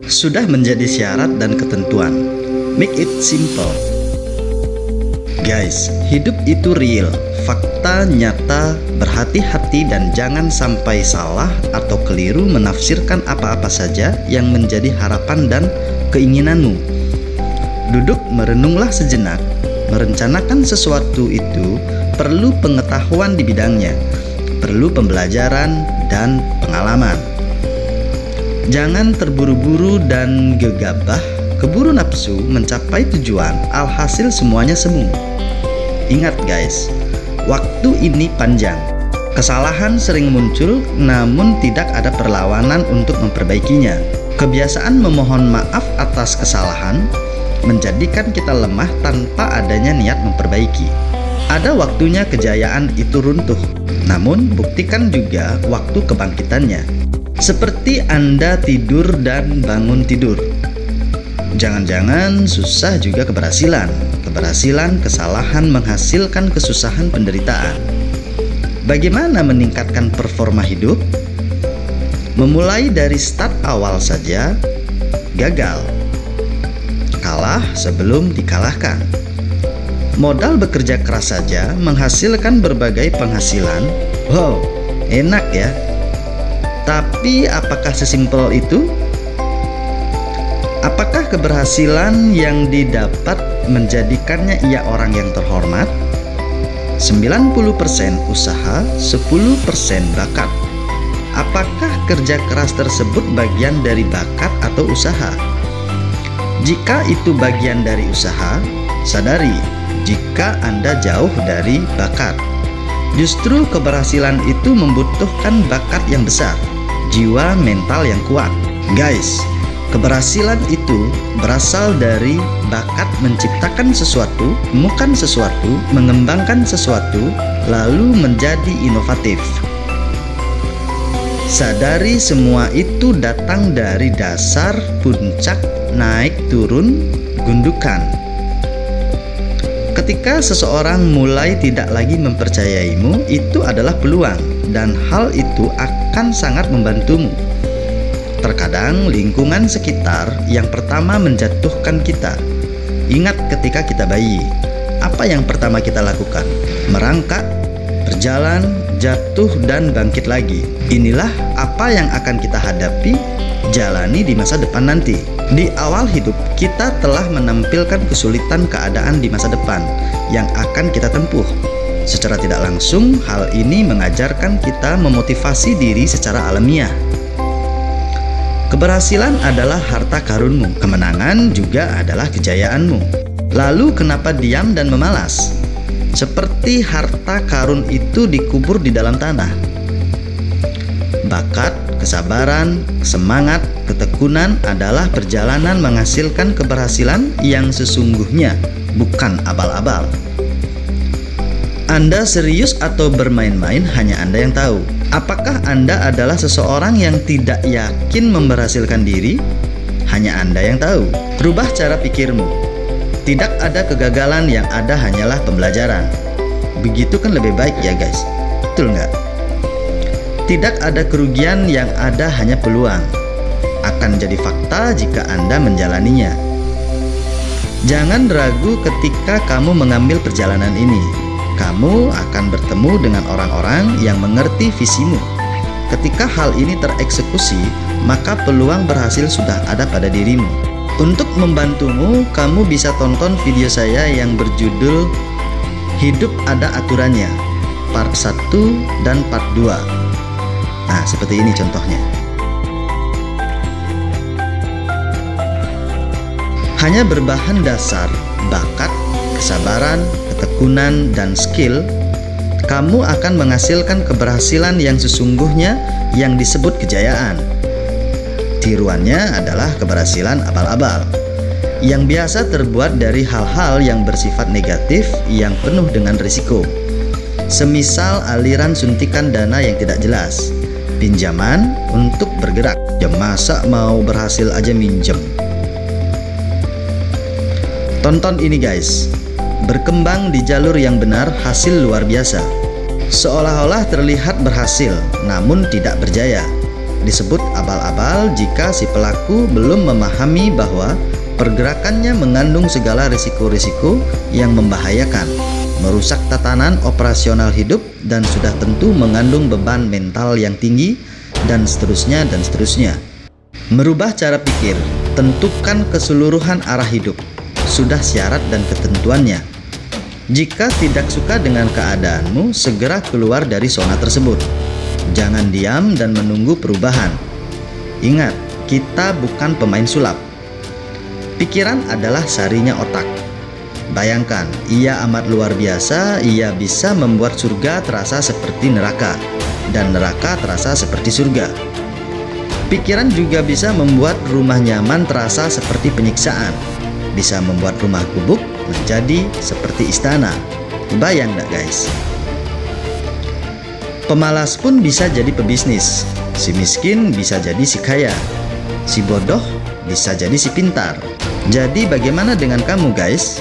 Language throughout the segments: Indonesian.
sudah menjadi syarat dan ketentuan. Make it simple. Guys, hidup itu real, fakta nyata, berhati-hati dan jangan sampai salah atau keliru menafsirkan apa-apa saja yang menjadi harapan dan keinginanmu. Duduk merenunglah sejenak. Merencanakan sesuatu itu perlu pengetahuan di bidangnya, perlu pembelajaran dan pengalaman. Jangan terburu-buru dan gegabah, keburu nafsu mencapai tujuan, alhasil semuanya semu. Ingat guys, waktu ini panjang. Kesalahan sering muncul, namun tidak ada perlawanan untuk memperbaikinya. Kebiasaan memohon maaf atas kesalahan menjadikan kita lemah tanpa adanya niat memperbaiki. Ada waktunya kejayaan itu runtuh, namun buktikan juga waktu kebangkitannya. Seperti Anda tidur dan bangun tidur. Jangan-jangan susah juga keberhasilan. Keberhasilan, kesalahan menghasilkan kesusahan, penderitaan. Bagaimana meningkatkan performa hidup? Memulai dari start awal saja gagal. Kalah sebelum dikalahkan. Modal bekerja keras saja menghasilkan berbagai penghasilan. Wow, enak ya. Tapi apakah sesimpel itu? Apakah keberhasilan yang didapat menjadikannya ia orang yang terhormat? 90% usaha, 10% bakat. Apakah kerja keras tersebut bagian dari bakat atau usaha? Jika itu bagian dari usaha, sadari jika Anda jauh dari bakat. Justru keberhasilan itu membutuhkan bakat yang besar, jiwa mental yang kuat. Guys, keberhasilan itu berasal dari bakat menciptakan sesuatu, menemukan sesuatu, mengembangkan sesuatu, lalu menjadi inovatif. Sadari semua itu datang dari dasar, puncak, naik, turun, gundukan. Ketika seseorang mulai tidak lagi mempercayaimu, itu adalah peluang, dan hal itu akan sangat membantumu. Terkadang lingkungan sekitar yang pertama menjatuhkan kita. Ingat ketika kita bayi, apa yang pertama kita lakukan? Merangkak, berjalan, jatuh, dan bangkit lagi. Inilah apa yang akan kita hadapi, jalani di masa depan nanti. Di awal hidup, kita telah menampilkan kesulitan keadaan di masa depan yang akan kita tempuh. Secara tidak langsung, hal ini mengajarkan kita memotivasi diri secara alamiah. Keberhasilan adalah harta karunmu, kemenangan juga adalah kejayaanmu. Lalu kenapa diam dan memalas? Seperti harta karun itu dikubur di dalam tanah. Bakat, kesabaran, semangat, ketekunan adalah perjalanan menghasilkan keberhasilan yang sesungguhnya, bukan abal-abal. Anda serius atau bermain-main hanya Anda yang tahu. Apakah Anda adalah seseorang yang tidak yakin memberhasilkan diri? Hanya Anda yang tahu. Rubah cara pikirmu. Tidak ada kegagalan, yang ada hanyalah pembelajaran. Begitu kan lebih baik ya guys? Betul nggak? Tidak ada kerugian, yang ada hanya peluang. Akan jadi fakta jika Anda menjalaninya. Jangan ragu ketika kamu mengambil perjalanan ini. Kamu akan bertemu dengan orang-orang yang mengerti visimu. Ketika hal ini tereksekusi, maka peluang berhasil sudah ada pada dirimu. Untuk membantumu, kamu bisa tonton video saya yang berjudul Hidup Ada Aturannya, part 1 dan part 2. Nah, seperti ini contohnya. Hanya berbahan dasar bakat, kesabaran, ketekunan, dan skill, kamu akan menghasilkan keberhasilan yang sesungguhnya yang disebut kejayaan. Tiruannya adalah keberhasilan abal-abal yang biasa terbuat dari hal-hal yang bersifat negatif yang penuh dengan risiko. Semisal aliran suntikan dana yang tidak jelas, pinjaman untuk bergerak. Ya masa mau berhasil aja minjem? Tonton ini guys. Berkembang di jalur yang benar, hasil luar biasa. Seolah-olah terlihat berhasil, namun tidak berjaya. Disebut abal-abal jika si pelaku belum memahami bahwa pergerakannya mengandung segala risiko-risiko yang membahayakan, merusak tatanan operasional hidup, dan sudah tentu mengandung beban mental yang tinggi, dan seterusnya dan seterusnya. Merubah cara pikir, tentukan keseluruhan arah hidup, sudah syarat dan ketentuannya. Jika tidak suka dengan keadaanmu, segera keluar dari zona tersebut. Jangan diam dan menunggu perubahan. Ingat, kita bukan pemain sulap. Pikiran adalah sarinya otak. Bayangkan, ia amat luar biasa, ia bisa membuat surga terasa seperti neraka, dan neraka terasa seperti surga. Pikiran juga bisa membuat rumah nyaman terasa seperti penyiksaan, bisa membuat rumah gubuk menjadi seperti istana. Bayang gak guys? Pemalas pun bisa jadi pebisnis, si miskin bisa jadi si kaya, si bodoh bisa jadi si pintar. Jadi bagaimana dengan kamu guys?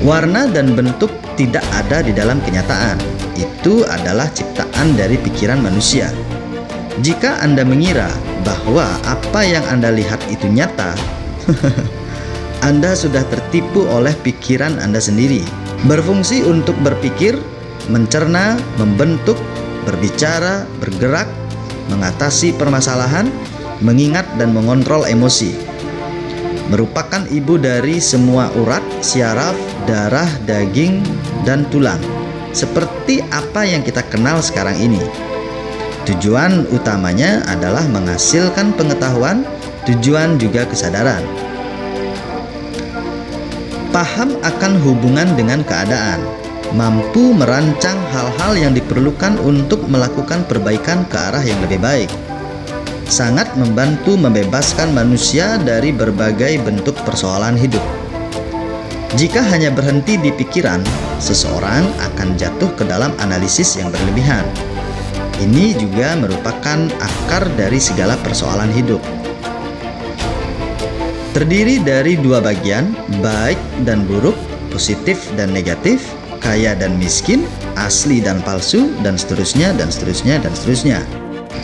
Warna dan bentuk tidak ada di dalam kenyataan. Itu adalah ciptaan dari pikiran manusia. Jika Anda mengira bahwa apa yang Anda lihat itu nyata, Anda sudah tertipu oleh pikiran Anda sendiri. Berfungsi untuk berpikir, mencerna, membentuk, berbicara, bergerak, mengatasi permasalahan, mengingat dan mengontrol emosi. Merupakan ibu dari semua urat, syaraf, darah, daging, dan tulang. Seperti apa yang kita kenal sekarang ini. Tujuan utamanya adalah menghasilkan pengetahuan, tujuan juga kesadaran. Paham akan hubungan dengan keadaan, mampu merancang hal-hal yang diperlukan untuk melakukan perbaikan ke arah yang lebih baik. Sangat membantu membebaskan manusia dari berbagai bentuk persoalan hidup. Jika hanya berhenti di pikiran, seseorang akan jatuh ke dalam analisis yang berlebihan. Ini juga merupakan akar dari segala persoalan hidup. Terdiri dari dua bagian, baik dan buruk, positif dan negatif, kaya dan miskin, asli dan palsu, dan seterusnya, dan seterusnya, dan seterusnya.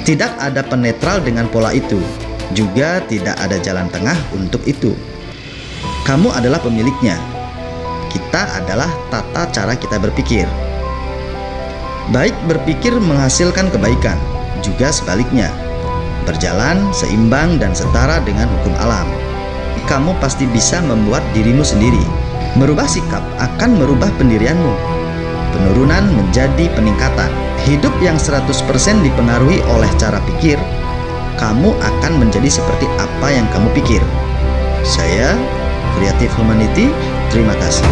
Tidak ada penetral dengan pola itu. Juga tidak ada jalan tengah untuk itu. Kamu adalah pemiliknya. Kita adalah tata cara kita berpikir. Baik berpikir menghasilkan kebaikan, juga sebaliknya. Berjalan seimbang dan setara dengan hukum alam. Kamu pasti bisa membuat dirimu sendiri. Merubah sikap akan merubah pendirianmu. Penurunan menjadi peningkatan. Hidup yang 100% dipengaruhi oleh cara pikir, kamu akan menjadi seperti apa yang kamu pikir. Saya, Creative Humanity, terima kasih.